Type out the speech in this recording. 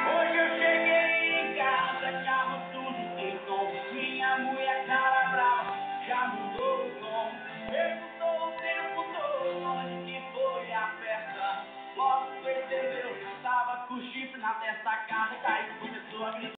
Hoje eu cheguei em casa, carro tudo sem som. Minha mulher cara brava, já mudou o tom. Perguntou o tempo todo onde que foi a festa. Logo percebeu, tava com chifre na testa, a casa caiu, começou a gritar.